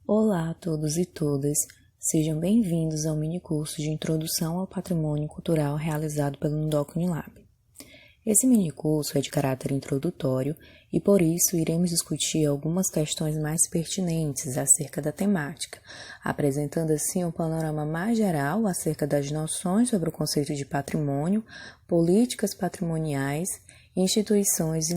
Olá a todos e todas, sejam bem-vindos ao minicurso de Introdução ao Patrimônio Cultural realizado pelo Undoc Unilab. Esse minicurso é de caráter introdutório e, por isso, iremos discutir algumas questões mais pertinentes acerca da temática, apresentando assim um panorama mais geral acerca das noções sobre o conceito de patrimônio, políticas patrimoniais, instituições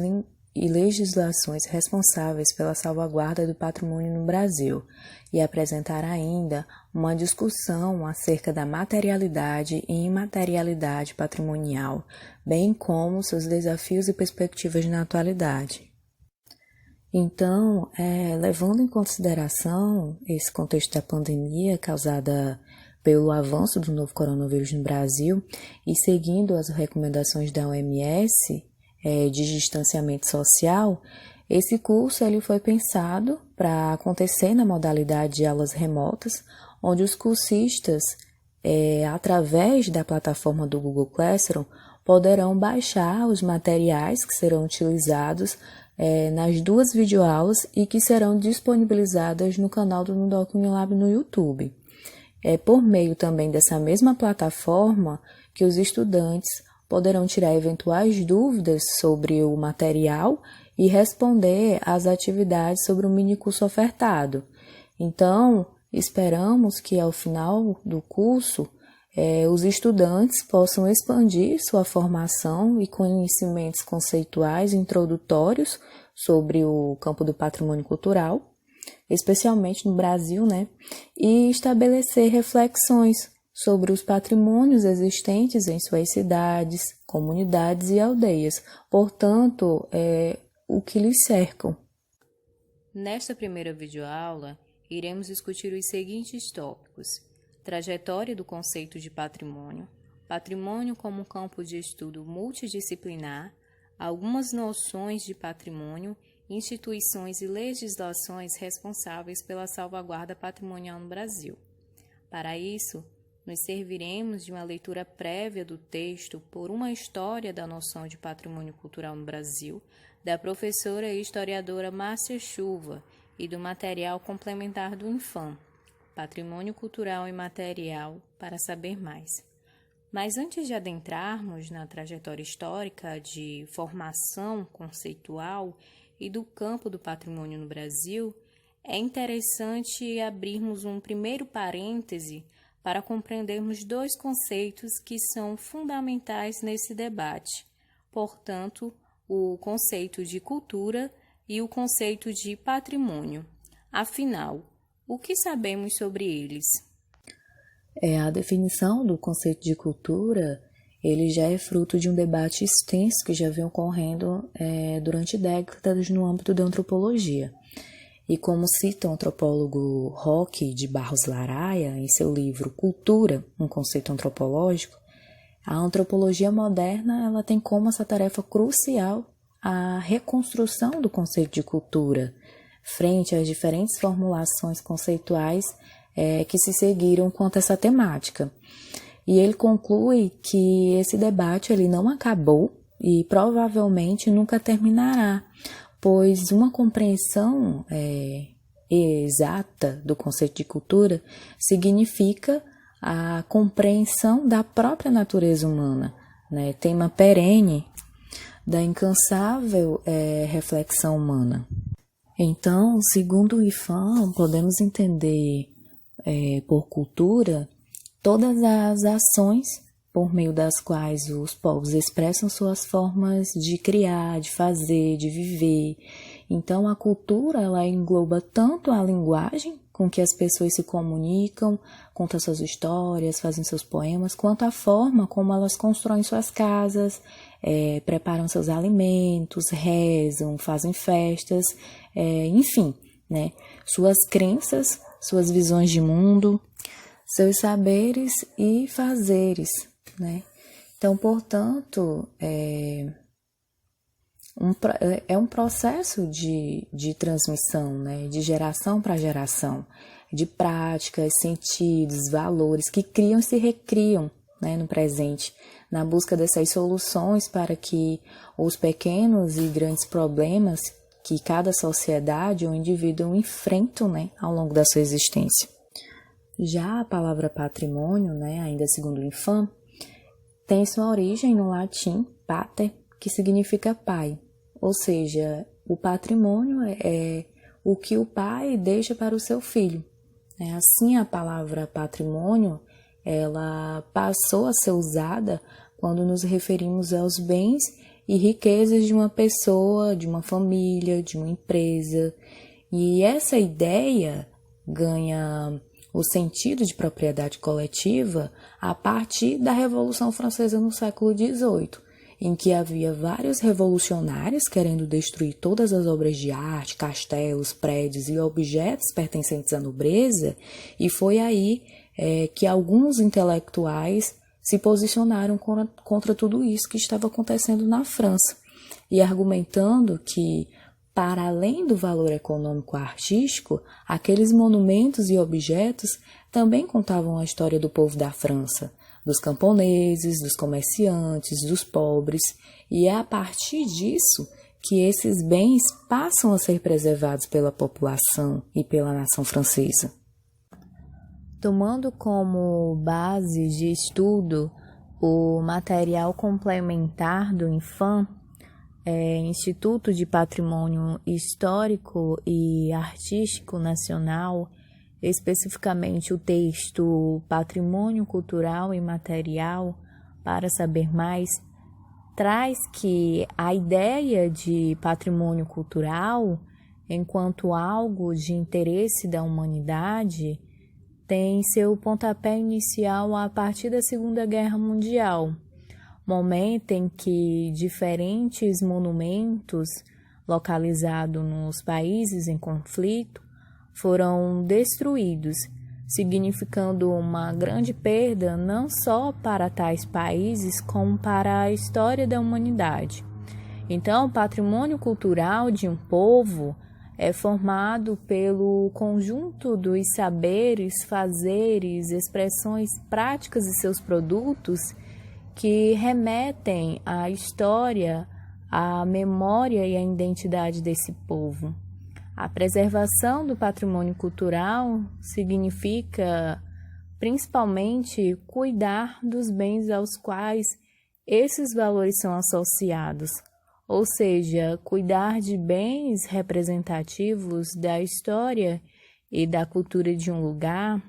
e legislações responsáveis pela salvaguarda do patrimônio no Brasil, e apresentar ainda uma discussão acerca da materialidade e imaterialidade patrimonial, bem como seus desafios e perspectivas na atualidade. Então, levando em consideração esse contexto da pandemia causada pelo avanço do novo coronavírus no Brasil e seguindo as recomendações da OMS, de distanciamento social, esse curso ele foi pensado para acontecer na modalidade de aulas remotas, onde os cursistas, através da plataforma do Google Classroom, poderão baixar os materiais que serão utilizados nas duas videoaulas e que serão disponibilizadas no canal do Undoc Unilab no YouTube. É por meio também dessa mesma plataforma que os estudantes poderão tirar eventuais dúvidas sobre o material e responder às atividades sobre o minicurso ofertado. Então, esperamos que ao final do curso, os estudantes possam expandir sua formação e conhecimentos conceituais introdutórios sobre o campo do patrimônio cultural, especialmente no Brasil, e estabelecer reflexões sobre os patrimônios existentes em suas cidades, comunidades e aldeias, portanto, o que lhes cercam. Nesta primeira videoaula, iremos discutir os seguintes tópicos: trajetória do conceito de patrimônio, patrimônio como campo de estudo multidisciplinar, algumas noções de patrimônio, instituições e legislações responsáveis pela salvaguarda patrimonial no Brasil. Para isso, nos serviremos de uma leitura prévia do texto por uma história da noção de patrimônio cultural no Brasil, da professora e historiadora Márcia Chuva, e do material complementar do INFAM, Patrimônio Cultural e Material, para saber mais. Mas antes de adentrarmos na trajetória histórica de formação conceitual e do campo do patrimônio no Brasil, é interessante abrirmos um primeiro parêntese para compreendermos dois conceitos que são fundamentais nesse debate, portanto, o conceito de cultura e o conceito de patrimônio. Afinal, o que sabemos sobre eles? A definição do conceito de cultura, ele já é fruto de um debate extenso que já vem ocorrendo durante décadas no âmbito da antropologia. E como cita o antropólogo Roque de Barros Laraia em seu livro Cultura, um conceito antropológico, a antropologia moderna ela tem como essa tarefa crucial a reconstrução do conceito de cultura, frente às diferentes formulações conceituais que se seguiram quanto a essa temática. E ele conclui que esse debate ele não acabou e provavelmente nunca terminará, pois uma compreensão exata do conceito de cultura significa a compreensão da própria natureza humana, tema perene da incansável reflexão humana. Então, segundo o IFAM, podemos entender por cultura todas as ações por meio das quais os povos expressam suas formas de criar, de fazer, de viver. Então, a cultura ela engloba tanto a linguagem com que as pessoas se comunicam, contam suas histórias, fazem seus poemas, quanto a forma como elas constroem suas casas, preparam seus alimentos, rezam, fazem festas, enfim, suas crenças, suas visões de mundo, seus saberes e fazeres, Então, portanto, um processo de transmissão, de geração para geração, de práticas, sentidos, valores que criam e se recriam né, no presente, na busca dessas soluções para que os pequenos e grandes problemas que cada sociedade ou indivíduo enfrentam, né, ao longo da sua existência. Já a palavra patrimônio, né, ainda segundo o Infam, tem sua origem no latim pater, que significa pai, ou seja, o patrimônio é o que o pai deixa para o seu filho. Assim, a palavra patrimônio, ela passou a ser usada quando nos referimos aos bens e riquezas de uma pessoa, de uma família, de uma empresa. E essa ideia ganha o sentido de propriedade coletiva a partir da Revolução Francesa no século XVIII, em que havia vários revolucionários querendo destruir todas as obras de arte, castelos, prédios e objetos pertencentes à nobreza, e foi aí que alguns intelectuais se posicionaram contra tudo isso que estava acontecendo na França, e argumentando que, para além do valor econômico artístico, aqueles monumentos e objetos também contavam a história do povo da França, dos camponeses, dos comerciantes, dos pobres, e é a partir disso que esses bens passam a ser preservados pela população e pela nação francesa. Tomando como base de estudo o material complementar do Infam, Instituto de Patrimônio Histórico e Artístico Nacional, especificamente o texto Patrimônio Cultural e Material, para saber mais, traz que a ideia de patrimônio cultural, enquanto algo de interesse da humanidade, tem seu pontapé inicial a partir da Segunda Guerra Mundial, momento em que diferentes monumentos localizados nos países em conflito foram destruídos, significando uma grande perda não só para tais países, como para a história da humanidade. Então, o patrimônio cultural de um povo é formado pelo conjunto dos saberes, fazeres, expressões práticas e seus produtos que remetem à história, à memória e à identidade desse povo. A preservação do patrimônio cultural significa, principalmente, cuidar dos bens aos quais esses valores são associados, ou seja, cuidar de bens representativos da história e da cultura de um lugar,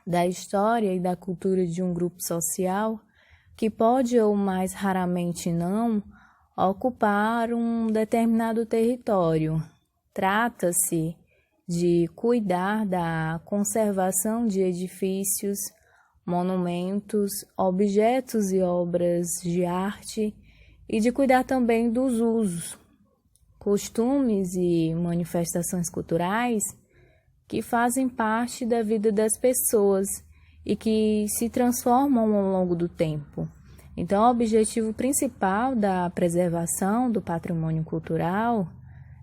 da história e da cultura de um grupo social, que pode ou mais raramente não ocupar um determinado território. Trata-se de cuidar da conservação de edifícios, monumentos, objetos e obras de arte e de cuidar também dos usos, costumes e manifestações culturais que fazem parte da vida das pessoas e que se transformam ao longo do tempo. Então, o objetivo principal da preservação do patrimônio cultural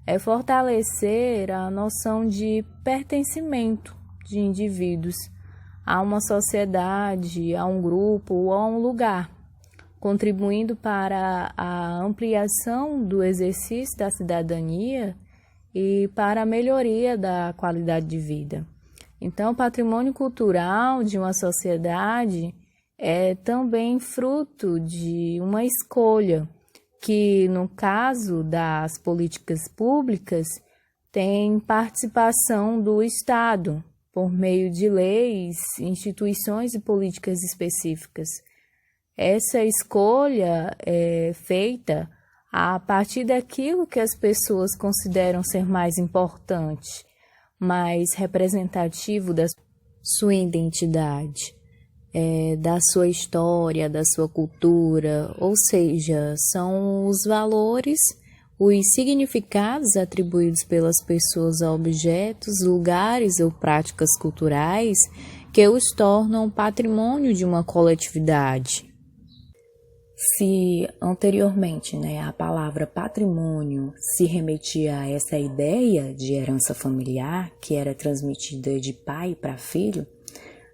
é fortalecer a noção de pertencimento de indivíduos a uma sociedade, a um grupo ou a um lugar, contribuindo para a ampliação do exercício da cidadania e para a melhoria da qualidade de vida. Então, o patrimônio cultural de uma sociedade é também fruto de uma escolha, que, no caso das políticas públicas, tem participação do Estado, por meio de leis, instituições e políticas específicas. Essa escolha é feita a partir daquilo que as pessoas consideram ser mais importante, mais representativo da sua identidade, da sua história, da sua cultura, ou seja, são os valores, os significados atribuídos pelas pessoas a objetos, lugares ou práticas culturais que os tornam patrimônio de uma coletividade. Se anteriormente, a palavra patrimônio se remetia a essa ideia de herança familiar que era transmitida de pai para filho,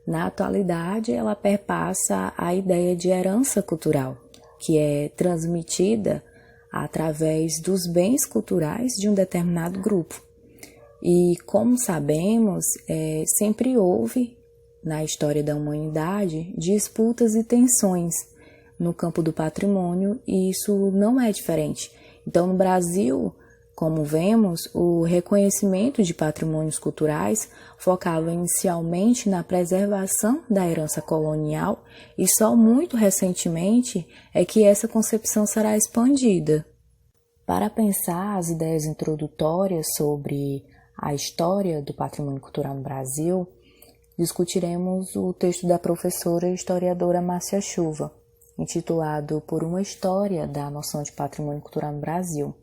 Na atualidade, ela perpassa a ideia de herança cultural, que é transmitida através dos bens culturais de um determinado grupo. E, como sabemos, sempre houve, na história da humanidade, disputas e tensões no campo do patrimônio, e isso não é diferente. Então, no Brasil, como vemos, o reconhecimento de patrimônios culturais focava inicialmente na preservação da herança colonial e só muito recentemente é que essa concepção será expandida. Para pensar as ideias introdutórias sobre a história do patrimônio cultural no Brasil, discutiremos o texto da professora e historiadora Márcia Chuva, intitulado Por uma História da Noção de Patrimônio Cultural no Brasil,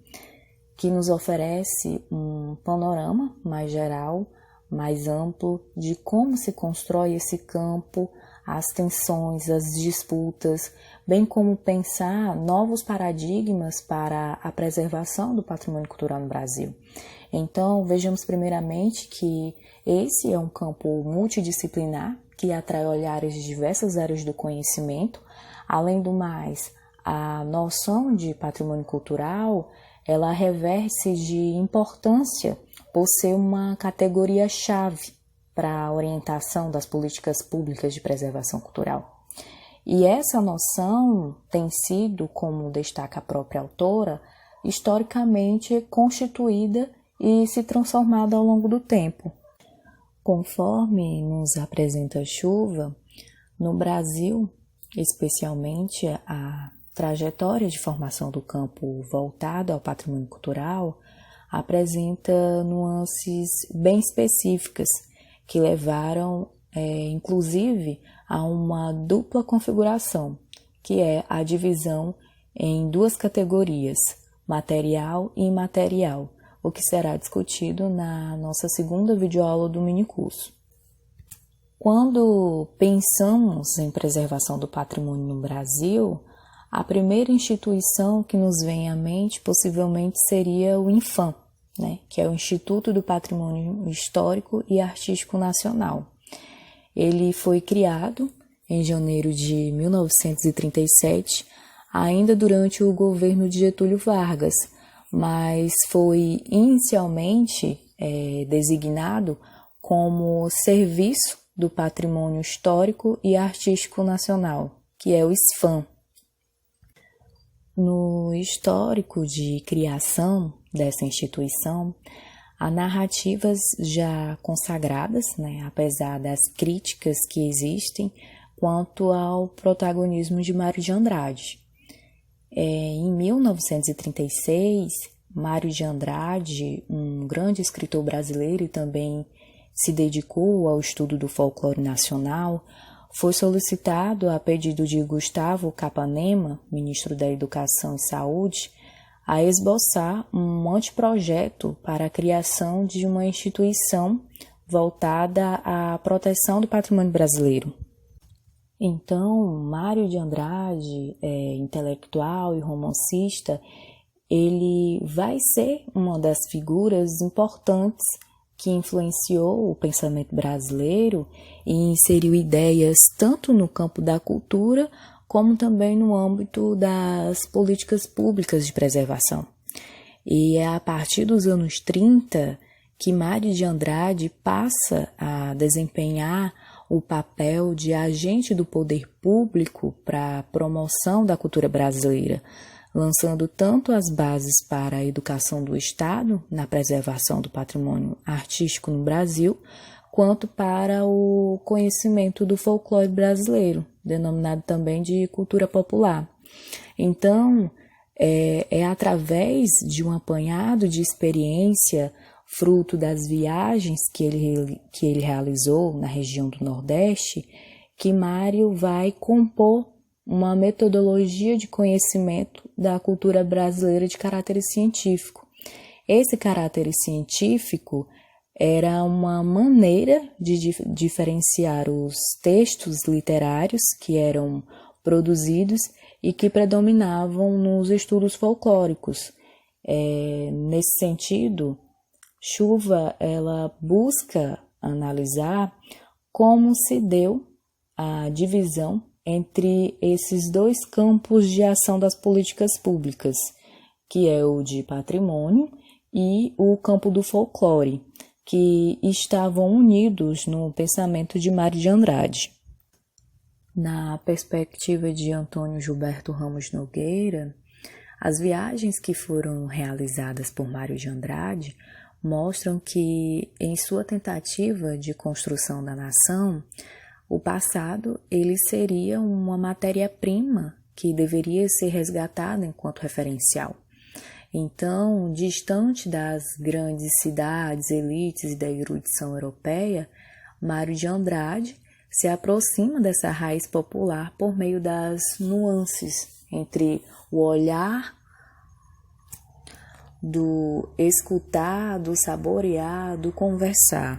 que nos oferece um panorama mais geral, mais amplo, de como se constrói esse campo, as tensões, as disputas, bem como pensar novos paradigmas para a preservação do patrimônio cultural no Brasil. Então, vejamos primeiramente que esse é um campo multidisciplinar que atrai olhares de diversas áreas do conhecimento. Além do mais, a noção de patrimônio cultural ela reveste de importância por ser uma categoria-chave para a orientação das políticas públicas de preservação cultural. E essa noção tem sido, como destaca a própria autora, historicamente constituída e se transformada ao longo do tempo. Conforme nos apresenta Chuva, no Brasil, especialmente a trajetória de formação do campo voltado ao patrimônio cultural apresenta nuances bem específicas que levaram, inclusive, a uma dupla configuração, que é a divisão em duas categorias, material e imaterial, o que será discutido na nossa segunda videoaula do minicurso. Quando pensamos em preservação do patrimônio no Brasil, a primeira instituição que nos vem à mente possivelmente seria o INFAM, que é o Instituto do Patrimônio Histórico e Artístico Nacional. Ele foi criado em janeiro de 1937, ainda durante o governo de Getúlio Vargas, mas foi inicialmente designado como Serviço do Patrimônio Histórico e Artístico Nacional, que é o SFAM. No histórico de criação dessa instituição, há narrativas já consagradas, apesar das críticas que existem quanto ao protagonismo de Mário de Andrade. Em 1936, Mário de Andrade, um grande escritor brasileiro e também se dedicou ao estudo do folclore nacional, foi solicitado, a pedido de Gustavo Capanema, ministro da Educação e Saúde, a esboçar um anteprojeto para a criação de uma instituição voltada à proteção do patrimônio brasileiro. Então, Mário de Andrade, intelectual e romancista, ele vai ser uma das figuras importantes que influenciou o pensamento brasileiro e inseriu ideias tanto no campo da cultura como também no âmbito das políticas públicas de preservação. E é a partir dos anos 30 que Mário de Andrade passa a desempenhar o papel de agente do poder público para a promoção da cultura brasileira, lançando tanto as bases para a educação do Estado na preservação do patrimônio artístico no Brasil, quanto para o conhecimento do folclore brasileiro, denominado também de cultura popular. Então, é através de um apanhado de experiência, fruto das viagens que ele realizou na região do Nordeste, que Mário vai compor uma metodologia de conhecimento da cultura brasileira de caráter científico. Esse caráter científico era uma maneira de diferenciar os textos literários que eram produzidos e que predominavam nos estudos folclóricos. Nesse sentido, Chuva ela busca analisar como se deu a divisão entre esses dois campos de ação das políticas públicas, que é o de patrimônio e o campo do folclore, que estavam unidos no pensamento de Mário de Andrade. Na perspectiva de Antônio Gilberto Ramos Nogueira, as viagens que foram realizadas por Mário de Andrade mostram que, em sua tentativa de construção da nação, o passado ele seria uma matéria-prima que deveria ser resgatada enquanto referencial. Então, distante das grandes cidades, elites e da erudição europeia, Mário de Andrade se aproxima dessa raiz popular por meio das nuances entre o olhar, do escutar, do saborear, do conversar.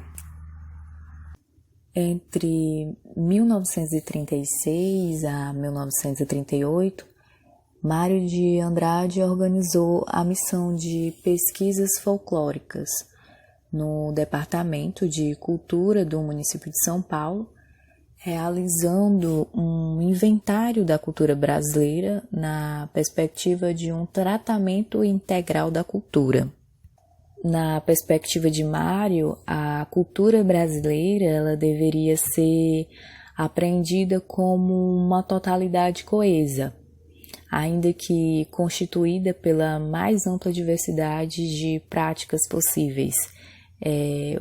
Entre 1936 a 1938, Mário de Andrade organizou a missão de pesquisas folclóricas no Departamento de Cultura do município de São Paulo, realizando um inventário da cultura brasileira na perspectiva de um tratamento integral da cultura. Na perspectiva de Mário, a cultura brasileira ela deveria ser apreendida como uma totalidade coesa, ainda que constituída pela mais ampla diversidade de práticas possíveis.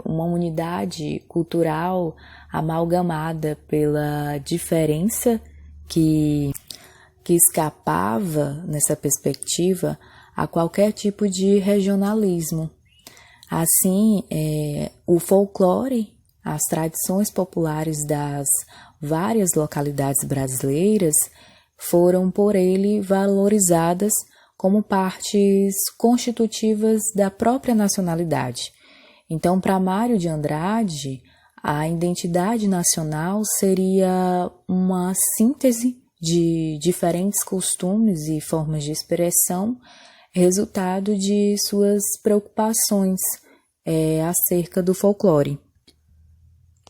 Uma unidade cultural amalgamada pela diferença que escapava, nessa perspectiva, a qualquer tipo de regionalismo. Assim, o folclore, as tradições populares das várias localidades brasileiras foram por ele valorizadas como partes constitutivas da própria nacionalidade. Então, para Mário de Andrade, a identidade nacional seria uma síntese de diferentes costumes e formas de expressão, resultado de suas preocupações acerca do folclore.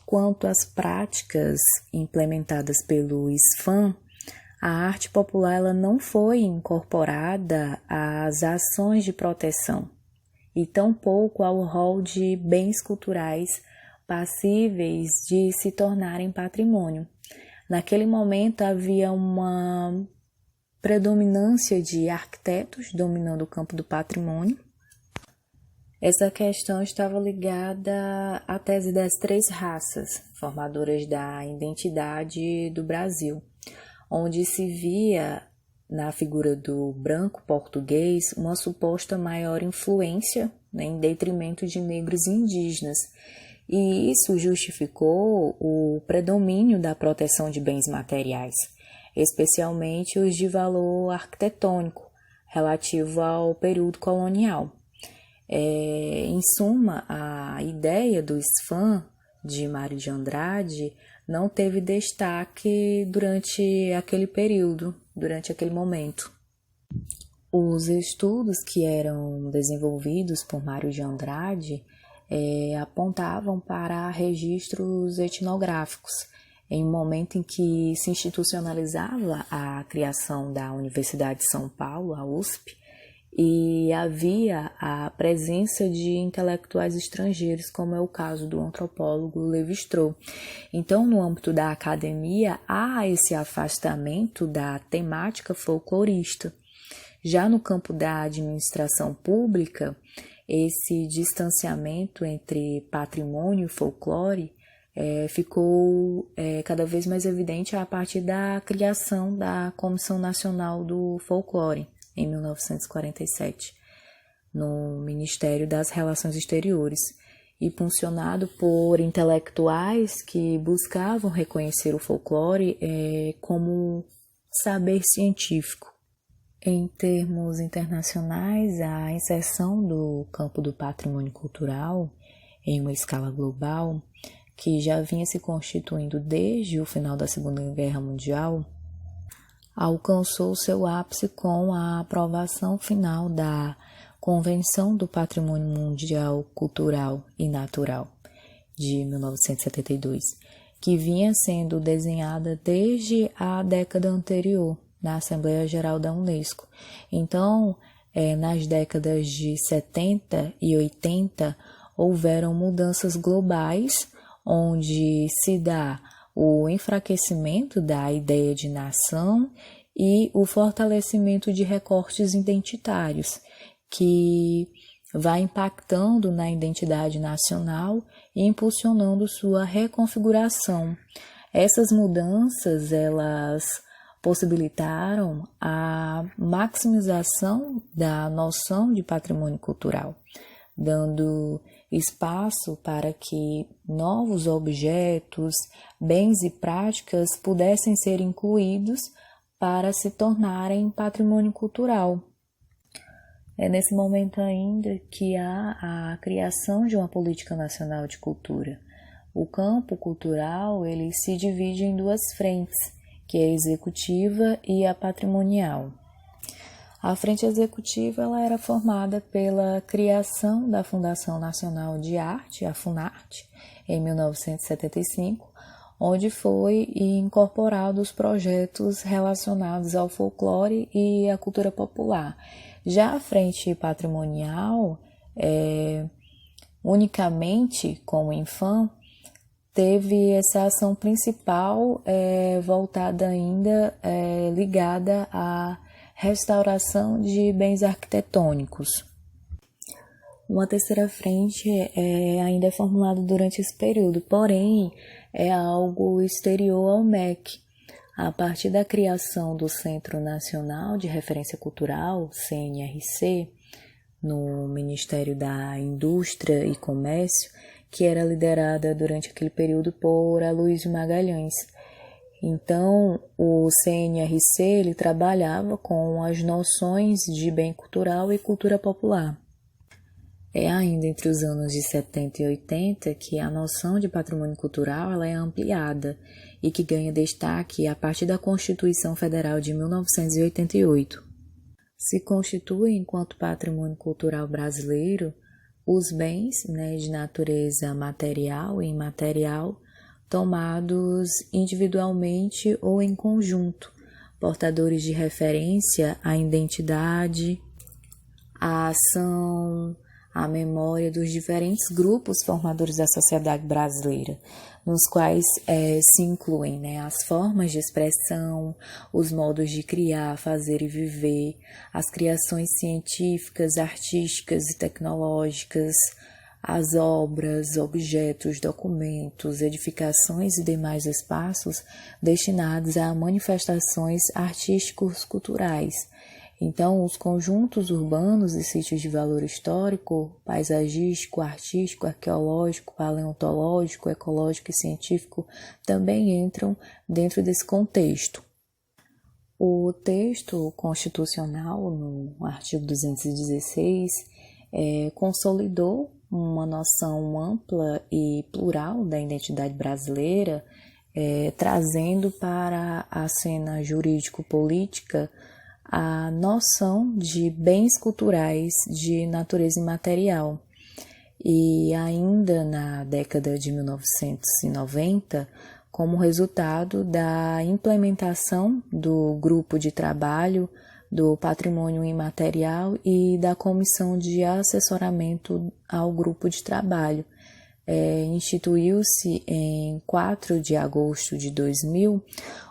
Quanto às práticas implementadas pelo SFAM, a arte popular ela não foi incorporada às ações de proteção e tampouco ao rol de bens culturais passíveis de se tornarem patrimônio. Naquele momento havia uma predominância de arquitetos dominando o campo do patrimônio. Essa questão estava ligada à tese das três raças, formadoras da identidade do Brasil, onde se via na figura do branco português uma suposta maior influência, em detrimento de negros e indígenas. E isso justificou o predomínio da proteção de bens materiais, especialmente os de valor arquitetônico, relativo ao período colonial. Em suma, a ideia do SFAM de Mário de Andrade não teve destaque durante aquele período, durante aquele momento. Os estudos que eram desenvolvidos por Mário de Andrade apontavam para registros etnográficos, em um momento em que se institucionalizava a criação da Universidade de São Paulo, a USP, e havia a presença de intelectuais estrangeiros, como é o caso do antropólogo Lévi-Strauss. Então, no âmbito da academia, há esse afastamento da temática folclorista. Já no campo da administração pública, esse distanciamento entre patrimônio e folclore ficou cada vez mais evidente a partir da criação da Comissão Nacional do Folclore, em 1947, no Ministério das Relações Exteriores, e impulsionado por intelectuais que buscavam reconhecer o folclore como saber científico. Em termos internacionais, a inserção do campo do patrimônio cultural em uma escala global, que já vinha se constituindo desde o final da Segunda Guerra Mundial, alcançou seu ápice com a aprovação final da Convenção do Patrimônio Mundial Cultural e Natural, de 1972, que vinha sendo desenhada desde a década anterior, na Assembleia Geral da Unesco. Então, nas décadas de 70 e 80, houveram mudanças globais, onde se dá o enfraquecimento da ideia de nação e o fortalecimento de recortes identitários, que vai impactando na identidade nacional e impulsionando sua reconfiguração. Essas mudanças, elas possibilitaram a maximização da noção de patrimônio cultural, dando espaço para que novos objetos, bens e práticas pudessem ser incluídos para se tornarem patrimônio cultural. É nesse momento ainda que há a criação de uma política nacional de cultura. O campo cultural, ele se divide em duas frentes, que é a executiva e a patrimonial. A frente executiva ela era formada pela criação da Fundação Nacional de Arte, a Funarte, em 1975, onde foi incorporado os projetos relacionados ao folclore e à cultura popular. Já a frente patrimonial, unicamente como Infam, teve essa ação principal voltada ainda ligada à restauração de bens arquitetônicos. Uma terceira frente ainda é formulada durante esse período, porém é algo exterior ao MEC. A partir da criação do Centro Nacional de Referência Cultural, CNRC, no Ministério da Indústria e Comércio, que era liderada durante aquele período por Aloysio Magalhães. Então, o CNRC ele trabalhava com as noções de bem cultural e cultura popular. É ainda entre os anos de 70 e 80 que a noção de patrimônio cultural ela é ampliada e que ganha destaque a partir da Constituição Federal de 1988. Se constitui enquanto patrimônio cultural brasileiro os bens de natureza material e imaterial tomados individualmente ou em conjunto, portadores de referência à identidade, à ação, à memória dos diferentes grupos formadores da sociedade brasileira, nos quais se incluem as formas de expressão, os modos de criar, fazer e viver, as criações científicas, artísticas e tecnológicas, as obras, objetos, documentos, edificações e demais espaços destinados a manifestações artísticos culturais. Então, os conjuntos urbanos e sítios de valor histórico, paisagístico, artístico, arqueológico, paleontológico, ecológico e científico também entram dentro desse contexto. O texto constitucional, no artigo 216, consolidou uma noção ampla e plural da identidade brasileira, trazendo para a cena jurídico-política a noção de bens culturais de natureza imaterial. E ainda na década de 1990, como resultado da implementação do grupo de trabalho do patrimônio imaterial e da comissão de assessoramento ao grupo de trabalho, instituiu-se em 4 de agosto de 2000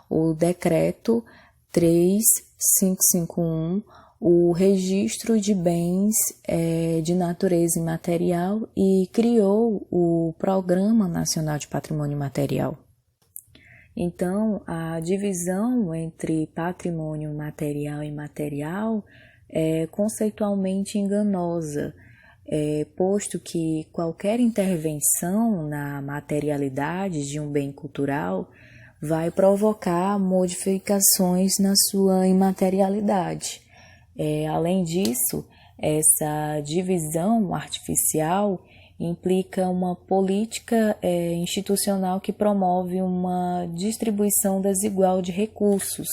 o decreto 3551, o registro de bens de natureza imaterial e criou o Programa Nacional de Patrimônio Material. Então, a divisão entre patrimônio material e imaterial é conceitualmente enganosa, posto que qualquer intervenção na materialidade de um bem cultural vai provocar modificações na sua imaterialidade. Além disso, essa divisão artificial implica uma política institucional que promove uma distribuição desigual de recursos.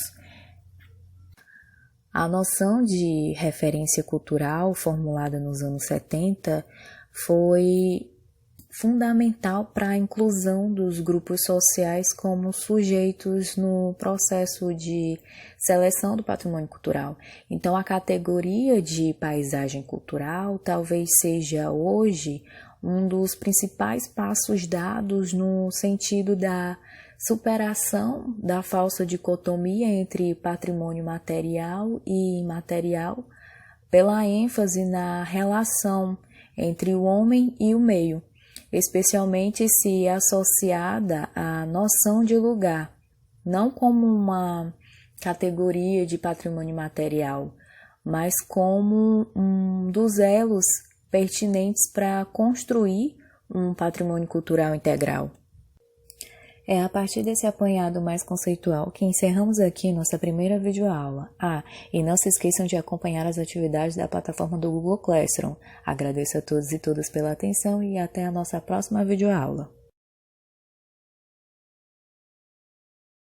A noção de referência cultural, formulada nos anos 70, foi fundamental para a inclusão dos grupos sociais como sujeitos no processo de seleção do patrimônio cultural. Então, a categoria de paisagem cultural talvez seja hoje um dos principais passos dados no sentido da superação da falsa dicotomia entre patrimônio material e imaterial, pela ênfase na relação entre o homem e o meio, especialmente se associada à noção de lugar, não como uma categoria de patrimônio material, mas como um dos elos pertinentes para construir um patrimônio cultural integral. É a partir desse apanhado mais conceitual que encerramos aqui nossa primeira videoaula. E não se esqueçam de acompanhar as atividades da plataforma do Google Classroom. Agradeço a todos e todas pela atenção e até a nossa próxima videoaula.